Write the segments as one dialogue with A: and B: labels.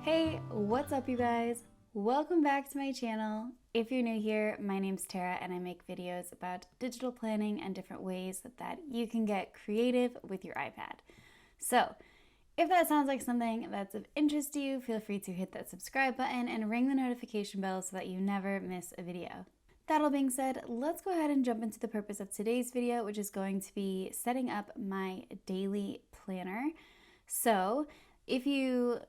A: Hey, what's up you guys? Welcome back to my channel. If you're new here, my name's Tara and I make videos about digital planning and different ways that you can get creative with your iPad. So, if that sounds like something that's of interest to you, feel free to hit that subscribe button and ring the notification bell so that you never miss a video. That all being said, let's go ahead and jump into the purpose of today's video, which is going to be setting up my daily planner. So, if you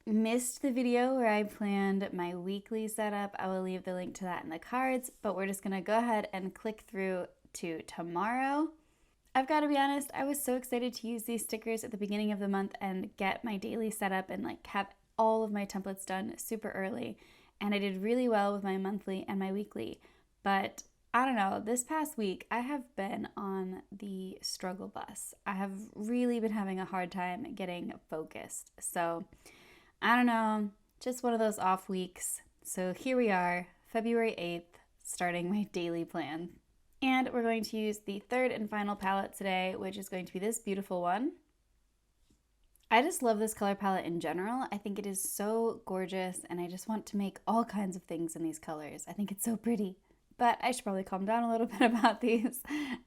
A: missed the video where I planned my weekly setup, I will leave the link to that in the cards, but we're just gonna go ahead and click through to tomorrow. I've got to be honest, I was so excited to use these stickers at the beginning of the month and get my daily setup and have all of my templates done super early, and I did really well with my monthly and my weekly. But I don't know, this past week I have been on the struggle bus. I have really been having a hard time getting focused. So I don't know, just one of those off weeks. So here we are, February 8th, starting my daily plan. And we're going to use the third and final palette today, which is going to be this beautiful one. I just love this color palette in general. I think it is so gorgeous and I just want to make all kinds of things in these colors. I think it's so pretty. But I should probably calm down a little bit about these.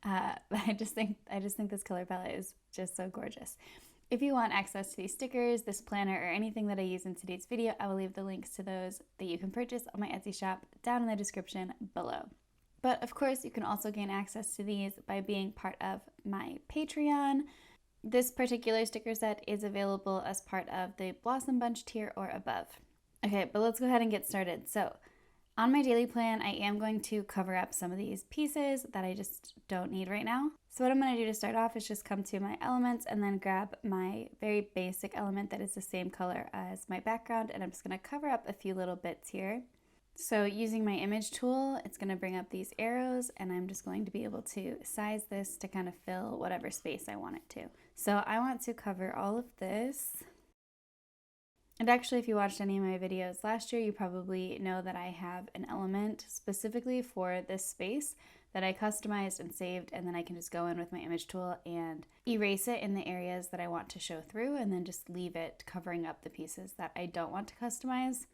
A: I just think this color palette is just so gorgeous. If you want access to these stickers, this planner, or anything that I use in today's video, I will leave the links to those that you can purchase on my Etsy shop down in the description below. But of course, you can also gain access to these by being part of my Patreon. This particular sticker set is available as part of the Blossom Bunch tier or above. Okay, but let's go ahead and get started. So, on my daily plan, I am going to cover up some of these pieces that I just don't need right now. So what I'm going to do to start off is just come to my elements and then grab my very basic element that is the same color as my background, and I'm just going to cover up a few little bits here. So using my image tool, it's going to bring up these arrows, and I'm just going to be able to size this to kind of fill whatever space I want it to. So I want to cover all of this. And actually, if you watched any of my videos last year, you probably know that I have an element specifically for this space that I customized and saved, and then I can just go in with my image tool and erase it in the areas that I want to show through, and then just leave it covering up the pieces that I don't want to customize.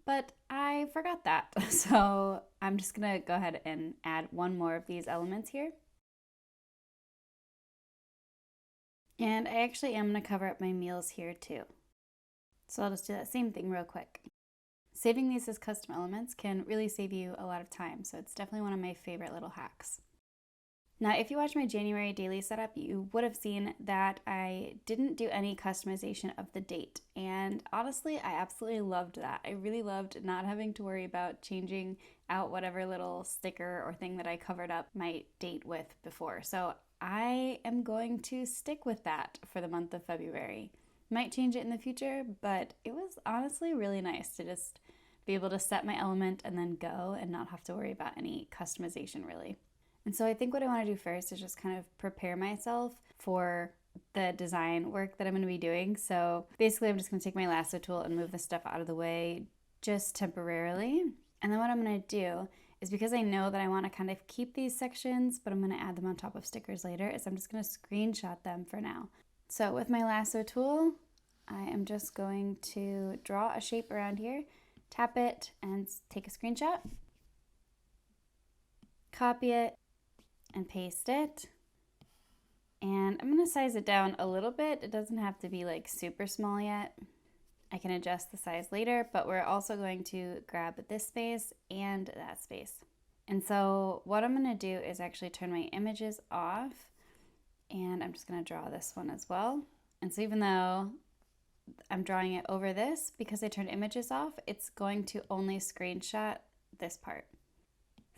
A: But I forgot that, so I'm just gonna go ahead and add one more of these elements here. And I actually am gonna cover up my meals here too. So I'll just do that same thing real quick. Saving these as custom elements can really save you a lot of time, so it's definitely one of my favorite little hacks. Now, if you watched my January daily setup, you would have seen that I didn't do any customization of the date. And honestly, I absolutely loved that. I really loved not having to worry about changing out whatever little sticker or thing that I covered up my date with before. So I am going to stick with that for the month of February. Might change it in the future, but it was honestly really nice to just be able to set my element and then go and not have to worry about any customization really. And so I think what I want to do first is just kind of prepare myself for the design work that I'm going to be doing. So basically I'm just going to take my lasso tool and move this stuff out of the way just temporarily. And then what I'm going to do is, because I know that I want to kind of keep these sections, but I'm going to add them on top of stickers later, is I'm just going to screenshot them for now. So with my lasso tool, I am just going to draw a shape around here, tap it, and take a screenshot, copy it, and paste it. And I'm going to size it down a little bit. It doesn't have to be like super small yet. I can adjust the size later, but we're also going to grab this space and that space. And so what I'm going to do is actually turn my images off. And I'm just going to draw this one as well. And so even though I'm drawing it over this, because I turned images off, it's going to only screenshot this part.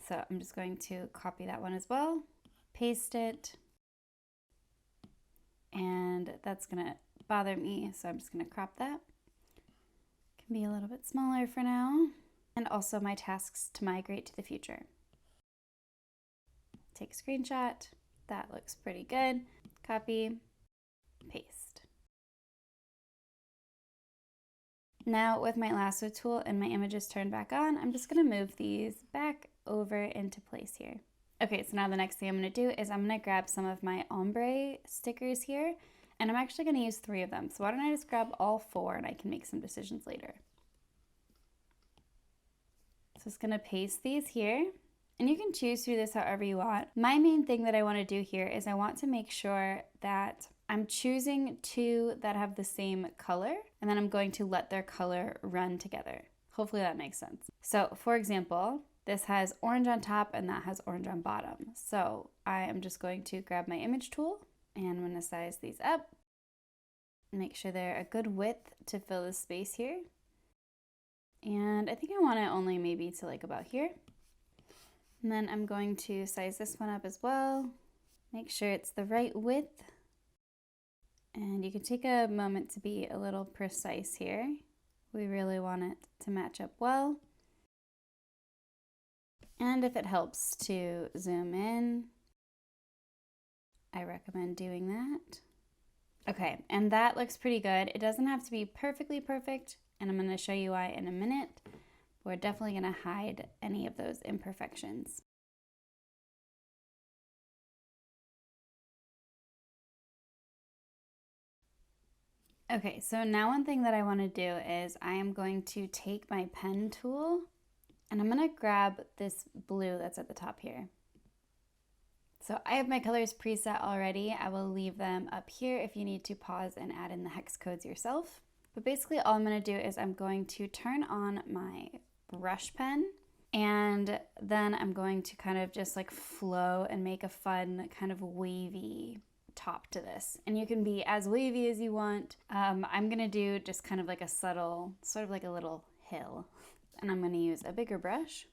A: So I'm just going to copy that one as well, paste it, and that's going to bother me, so I'm just going to crop that. It can be a little bit smaller for now. And also my tasks to migrate to the future. Take a screenshot. That looks pretty good. Copy, paste. Now with my lasso tool and my images turned back on, I'm just going to move these back over into place here. Okay, so now the next thing I'm going to do is I'm going to grab some of my ombre stickers here, And I'm actually going to use 3 of them. So why don't I just grab all 4 and I can make some decisions later. So just going to paste these here. And you can choose to do this however you want. My main thing that I want to do here is I want to make sure that I'm choosing 2 that have the same color, and then I'm going to let their color run together. Hopefully that makes sense. So for example, this has orange on top and that has orange on bottom. So I am just going to grab my image tool and I'm going to size these up. Make sure they're a good width to fill the space here. And I think I want it only maybe to like about here. And then I'm going to size this one up as well. Make sure it's the right width. And you can take a moment to be a little precise here. We really want it to match up well. And if it helps to zoom in, I recommend doing that. Okay, and that looks pretty good. It doesn't have to be perfectly perfect, and I'm going to show you why in a minute. We're definitely going to hide any of those imperfections. Okay, so now one thing that I want to do is I am going to take my pen tool and I'm going to grab this blue that's at the top here. So I have my colors preset already. I will leave them up here if you need to pause and add in the hex codes yourself. But basically all I'm going to do is I'm going to turn on my brush pen, and then I'm going to kind of just like flow and make a fun kind of wavy top to this. And you can be as wavy as you want. I'm going to do just kind of like a subtle, sort of like a little hill. And I'm going to use a bigger brush.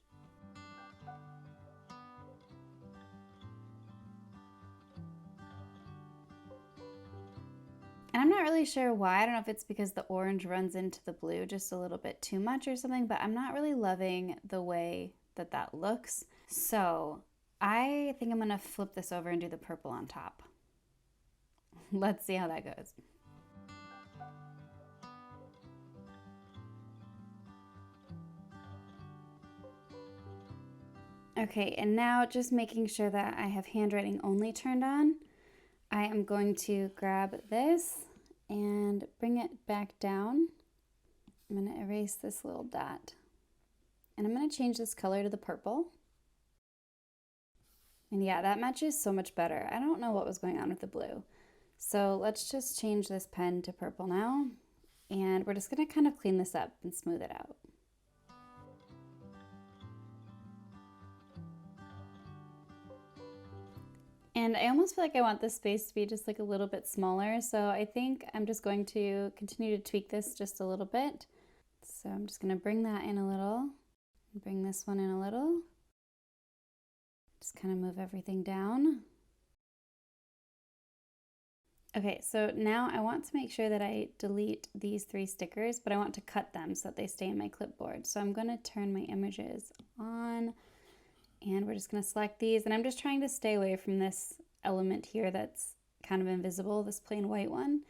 A: And I'm not really sure why. I don't know if it's because the orange runs into the blue just a little bit too much or something, but I'm not really loving the way that that looks. So I think I'm going to flip this over and do the purple on top. Let's see how that goes. Okay, and now just making sure that I have handwriting only turned on, I am going to grab this and bring it back down. I'm going to erase this little dot. And I'm going to change this color to the purple. And yeah, that matches so much better. I don't know what was going on with the blue. So let's just change this pen to purple now. And we're just going to kind of clean this up and smooth it out. And I almost feel like I want this space to be just like a little bit smaller. So I think I'm just going to continue to tweak this just a little bit. So I'm just going to bring that in a little and bring this one in a little. Just kind of move everything down. Okay, so now I want to make sure that I delete these 3 stickers, but I want to cut them so that they stay in my clipboard. So I'm going to turn my images on. And we're just going to select these, and I'm just trying to stay away from this element here that's kind of invisible, this plain white one.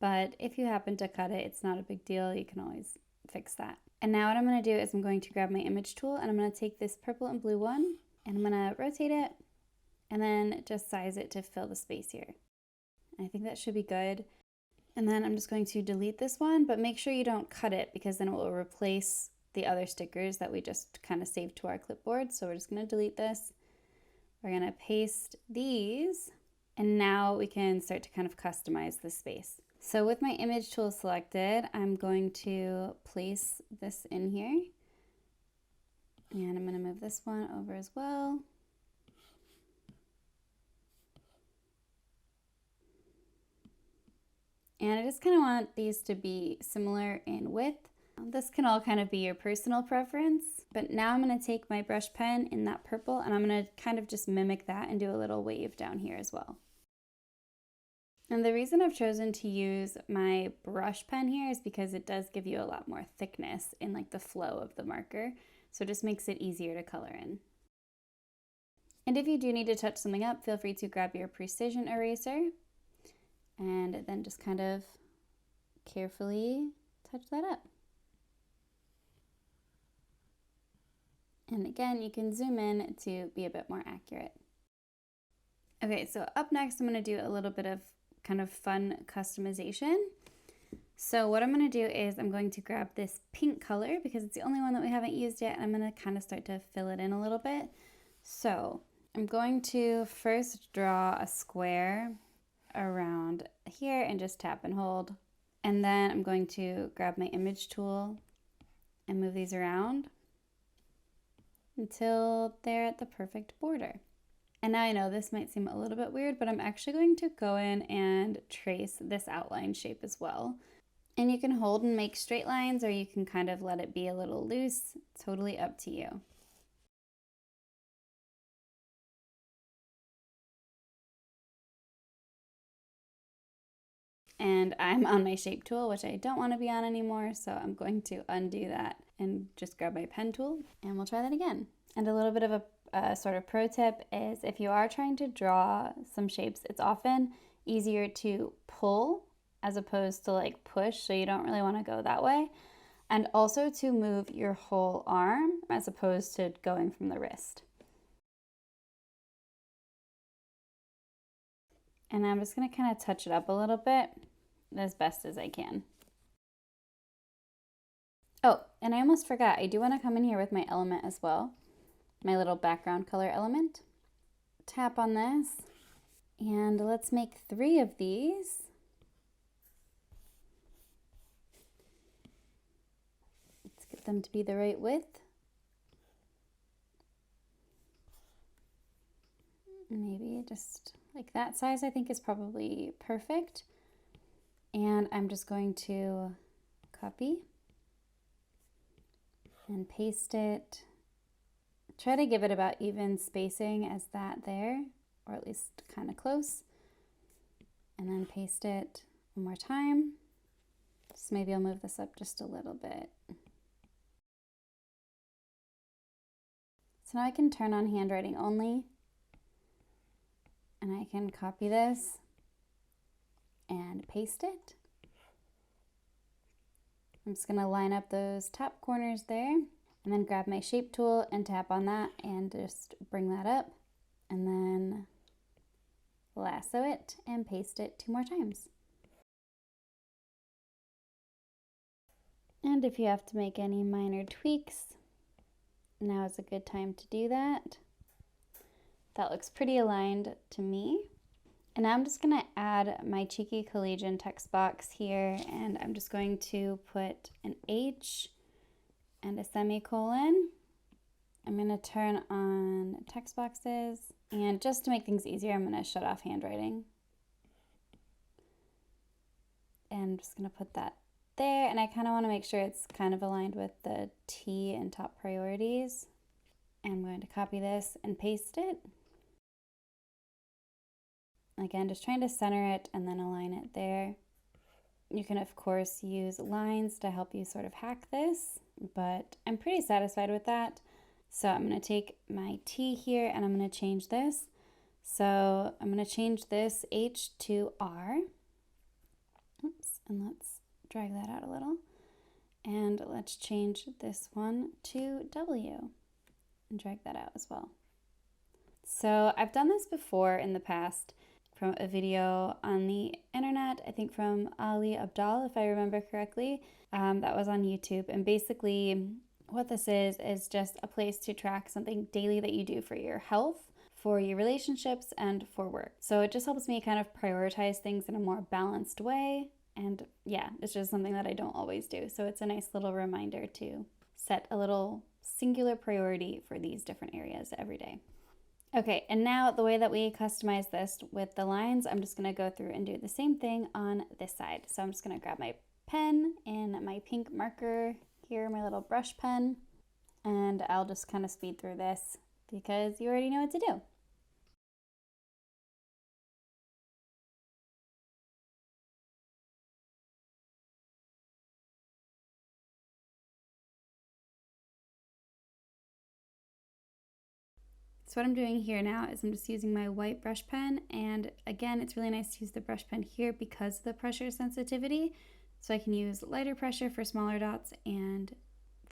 A: But if you happen to cut it, it's not a big deal. You can always fix that. And now what I'm going to do is I'm going to grab my image tool, and I'm going to take this purple and blue one, and I'm going to rotate it, and then just size it to fill the space here. I think that should be good. And then I'm just going to delete this one, but make sure you don't cut it because then it will replace the other stickers that we just kind of saved to our clipboard. So we're just going to delete this. We're going to paste these, and now we can start to kind of customize the space. So with my image tool selected, I'm going to place this in here, and I'm going to move this one over as well. And I just kind of want these to be similar in width. This can all kind of be your personal preference, but now I'm going to take my brush pen in that purple and I'm going to kind of just mimic that and do a little wave down here as well. And the reason I've chosen to use my brush pen here is because it does give you a lot more thickness in like the flow of the marker, so it just makes it easier to color in. And if you do need to touch something up, feel free to grab your precision eraser and then just kind of carefully touch that up. And again, you can zoom in to be a bit more accurate. Okay, so up next, I'm going to do a little bit of kind of fun customization. So what I'm going to do is I'm going to grab this pink color because it's the only one that we haven't used yet, and I'm going to kind of start to fill it in a little bit. So I'm going to first draw a square around here and just tap and hold. And then I'm going to grab my image tool and move these around until they're at the perfect border. And now I know this might seem a little bit weird, but I'm actually going to go in and trace this outline shape as well. And you can hold and make straight lines, or you can kind of let it be a little loose. Totally up to you. And I'm on my shape tool, which I don't want to be on anymore, so I'm going to undo that and just grab my pen tool, and we'll try that again. And a little bit of a sort of pro tip is if you are trying to draw some shapes, it's often easier to pull as opposed to like push, so you don't really want to go that way. And also to move your whole arm as opposed to going from the wrist. And I'm just going to kind of touch it up a little bit as best as I can. Oh, and I almost forgot, I do want to come in here with my element as well, my little background color element. Tap on this, and let's make 3 of these. Let's get them to be the right width. Maybe just like that size I think is probably perfect. And I'm just going to copy and paste it. Try to give it about even spacing as that there, or at least kind of close. And then paste it one more time. So maybe I'll move this up just a little bit. So now I can turn on handwriting only, and I can copy this and paste it. I'm just going to line up those top corners there, and then grab my shape tool and tap on that and just bring that up, and then lasso it and paste it 2 more times. And if you have to make any minor tweaks, now is a good time to do that. That looks pretty aligned to me. And now I'm just going to add my cheeky collegian text box here, and I'm just going to put an H and a semicolon. I'm going to turn on text boxes, and just to make things easier, I'm going to shut off handwriting. And I'm just going to put that there, and I kind of want to make sure it's kind of aligned with the T and top priorities. And I'm going to copy this and paste it. Again, just trying to center it and then align it there. You can, of course, use lines to help you sort of hack this, but I'm pretty satisfied with that. So I'm going to take my T here and I'm going to change this. So I'm going to change this H to R. Oops, and let's drag that out a little. And let's change this one to W and drag that out as well. So I've done this before in the past, from a video on the internet, I think from Ali Abdal, if I remember correctly. That was on YouTube. And basically what this is just a place to track something daily that you do for your health, for your relationships, and for work. So it just helps me kind of prioritize things in a more balanced way. And yeah, it's just something that I don't always do. So it's a nice little reminder to set a little singular priority for these different areas every day. Okay, and now the way that we customize this with the lines, I'm just going to go through and do the same thing on this side. So I'm just going to grab my pen and my pink marker here, my little brush pen, and I'll just kind of speed through this because you already know what to do. So what I'm doing here now is I'm just using my white brush pen, and again, it's really nice to use the brush pen here because of the pressure sensitivity. So I can use lighter pressure for smaller dots and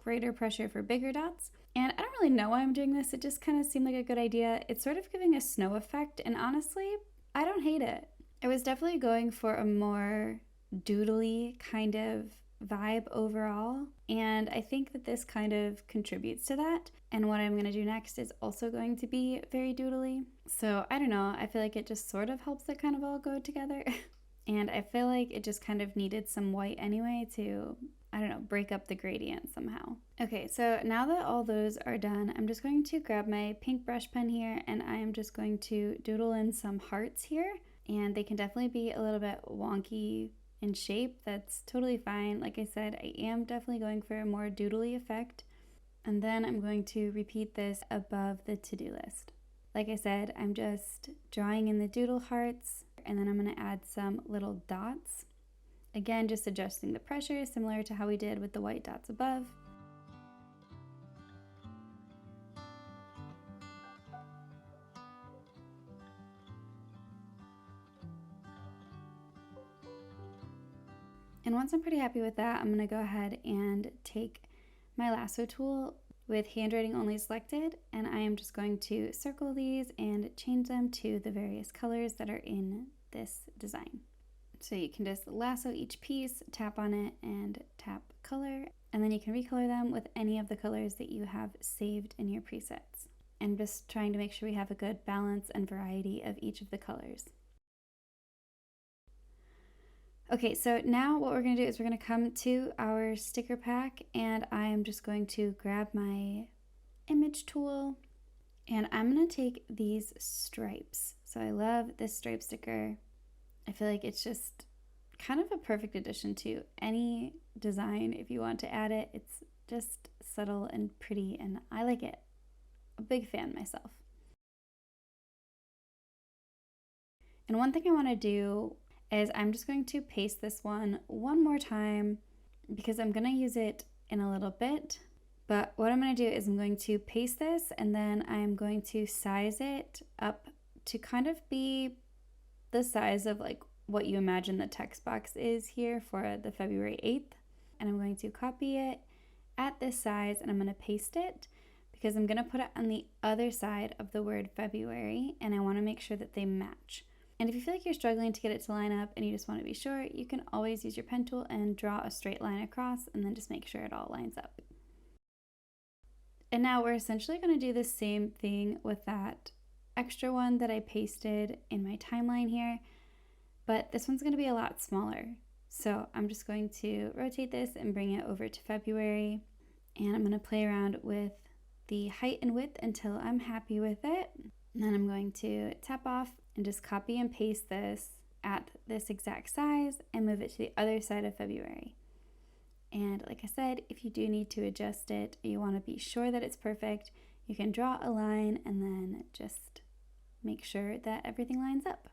A: greater pressure for bigger dots. And I don't really know why I'm doing this, it just kind of seemed like a good idea. It's sort of giving a snow effect, and honestly, I don't hate it. I was definitely going for a more doodly kind of vibe overall, and I think that this kind of contributes to that. And what I'm going to do next is also going to be very doodly. So I don't know, I feel like it just sort of helps it kind of all go together. And I feel like it just kind of needed some white anyway to, I don't know, break up the gradient somehow. Okay, so now that all those are done, I'm just going to grab my pink brush pen here and I am just going to doodle in some hearts here. And they can definitely be a little bit wonky in shape. That's totally fine. Like I said, I am definitely going for a more doodly effect. And then I'm going to repeat this above the to-do list. Like I said, I'm just drawing in the doodle hearts, and then I'm going to add some little dots. Again, just adjusting the pressure, similar to how we did with the white dots above. And once I'm pretty happy with that, I'm going to go ahead and take my lasso tool with handwriting only selected, and I am just going to circle these and change them to the various colors that are in this design. So you can just lasso each piece, tap on it, and tap color, and then you can recolor them with any of the colors that you have saved in your presets. And just trying to make sure we have a good balance and variety of each of the colors. Okay, so now what we're going to do is we're going to come to our sticker pack, and I am just going to grab my image tool, and I'm going to take these stripes. So I love this stripe sticker. I feel like it's just kind of a perfect addition to any design if you want to add it. It's just subtle and pretty, and I like it. A big fan myself. And one thing I want to do is I'm just going to paste this one more time because I'm going to use it in a little bit. But what I'm going to do is I'm going to paste this, and then I'm going to size it up to kind of be the size of like what you imagine the text box is here for the February 8th. And I'm going to copy it at this size, and I'm going to paste it because I'm going to put it on the other side of the word February, and I want to make sure that they match. And if you feel like you're struggling to get it to line up and you just want to be sure, you can always use your pen tool and draw a straight line across and then just make sure it all lines up. And now we're essentially going to do the same thing with that extra one that I pasted in my timeline here, but this one's going to be a lot smaller. So I'm just going to rotate this and bring it over to February, and I'm going to play around with the height and width until I'm happy with it. And then I'm going to tap off and just copy and paste this at this exact size and move it to the other side of February. And like I said, if you do need to adjust it, you want to be sure that it's perfect, you can draw a line and then just make sure that everything lines up.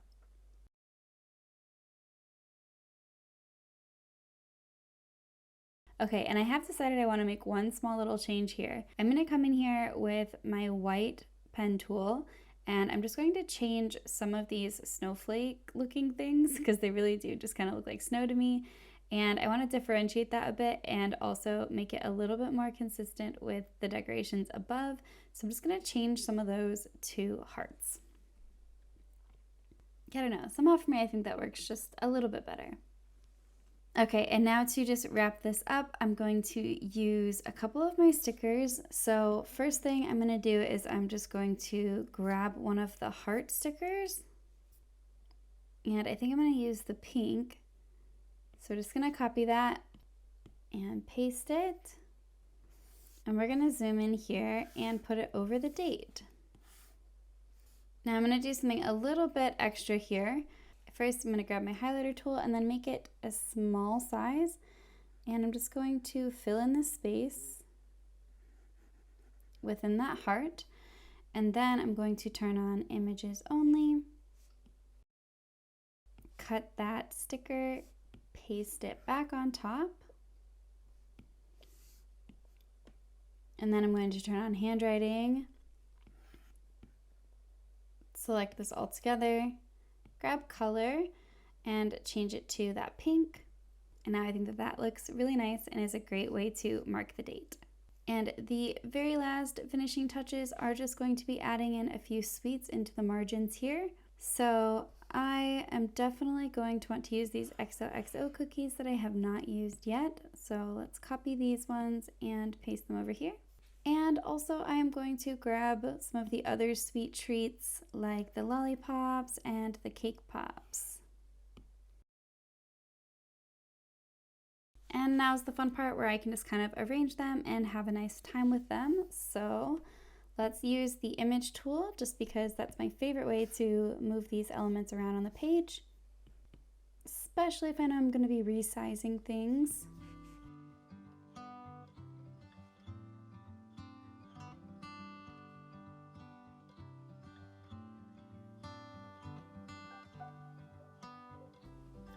A: Okay, and I have decided I want to make one small little change here. I'm going to come in here with my white pen tool, and I'm just going to change some of these snowflake looking things because they really do just kind of look like snow to me. And I want to differentiate that a bit and also make it a little bit more consistent with the decorations above. So I'm just going to change some of those to hearts. I don't know, somehow for me I think that works just a little bit better. Okay, and now to just wrap this up, I'm going to use a couple of my stickers. So first thing I'm going to do is I'm just going to grab one of the heart stickers. And I think I'm going to use the pink. So just going to copy that and paste it. And we're going to zoom in here and put it over the date. Now I'm going to do something a little bit extra here. First, I'm going to grab my highlighter tool and then make it a small size. And I'm just going to fill in the space within that heart. And then I'm going to turn on images only. Cut that sticker, paste it back on top. And then I'm going to turn on handwriting. Select this all together. Grab color and change it to that pink. And now I think that that looks really nice and is a great way to mark the date. And the very last finishing touches are just going to be adding in a few sweets into the margins here. So I am I'm definitely going to want to use these XOXO cookies that I have not used yet. So let's copy these ones and paste them over here. And also I am going to grab some of the other sweet treats like the lollipops and the cake pops. And now's the fun part where I can just kind of arrange them and have a nice time with them. So let's use the image tool just because that's my favorite way to move these elements around on the page, especially if I know I'm going to be resizing things.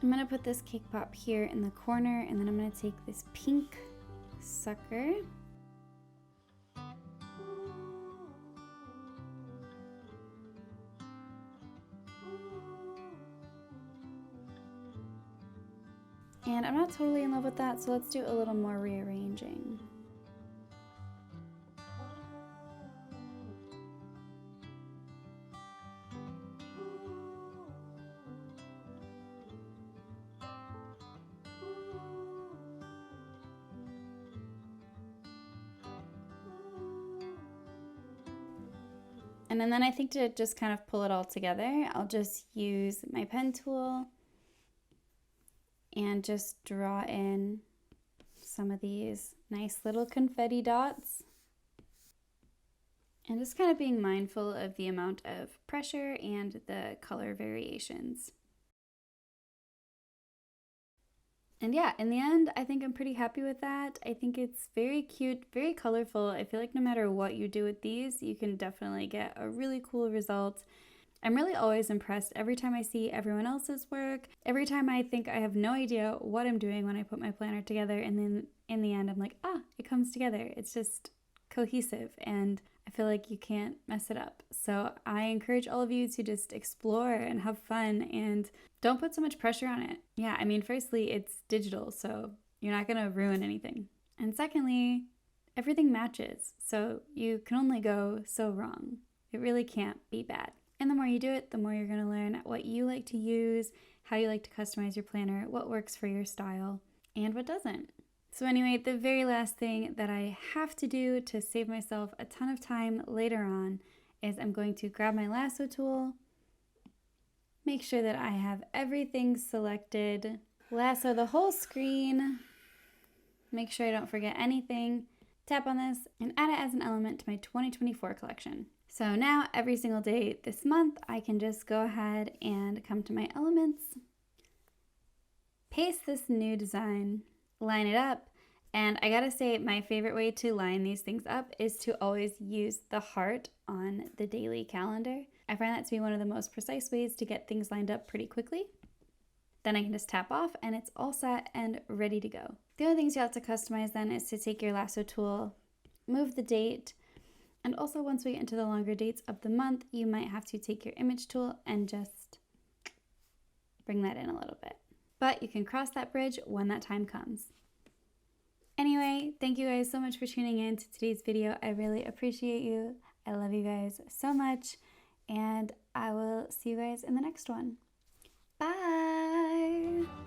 A: I'm going to put this cake pop here in the corner, and then I'm going to take this pink sucker. And I'm not totally in love with that, so let's do a little more rearranging. And then I think to just kind of pull it all together, I'll just use my pen tool and just draw in some of these nice little confetti dots. And just kind of being mindful of the amount of pressure and the color variations. And yeah, in the end, I think I'm pretty happy with that. I think it's very cute, very colorful. I feel like no matter what you do with these, you can definitely get a really cool result. I'm really always impressed every time I see everyone else's work, every time I think I have no idea what I'm doing when I put my planner together, and then in the end I'm like, it comes together. It's just cohesive, and I feel like you can't mess it up. So I encourage all of you to just explore and have fun and don't put so much pressure on it. Yeah, I mean, firstly, it's digital, so you're not gonna ruin anything. And secondly, everything matches, so you can only go so wrong. It really can't be bad. And the more you do it, the more you're gonna learn what you like to use, how you like to customize your planner, what works for your style, and what doesn't. So anyway, the very last thing that I have to do to save myself a ton of time later on is I'm going to grab my lasso tool, make sure that I have everything selected, lasso the whole screen, make sure I don't forget anything, tap on this, and add it as an element to my 2024 collection. So now every single day this month, I can just go ahead and come to my elements, paste this new design, line it up, and I gotta say my favorite way to line these things up is to always use the heart on the daily calendar. I find that to be one of the most precise ways to get things lined up pretty quickly. Then I can just tap off and it's all set and ready to go. The only things you have to customize then is to take your lasso tool, move the date, and also once we get into the longer dates of the month, you might have to take your image tool and just bring that in a little bit. But you can cross that bridge when that time comes. Anyway, thank you guys so much for tuning in to today's video. I really appreciate you. I love you guys so much, and I will see you guys in the next one. Bye!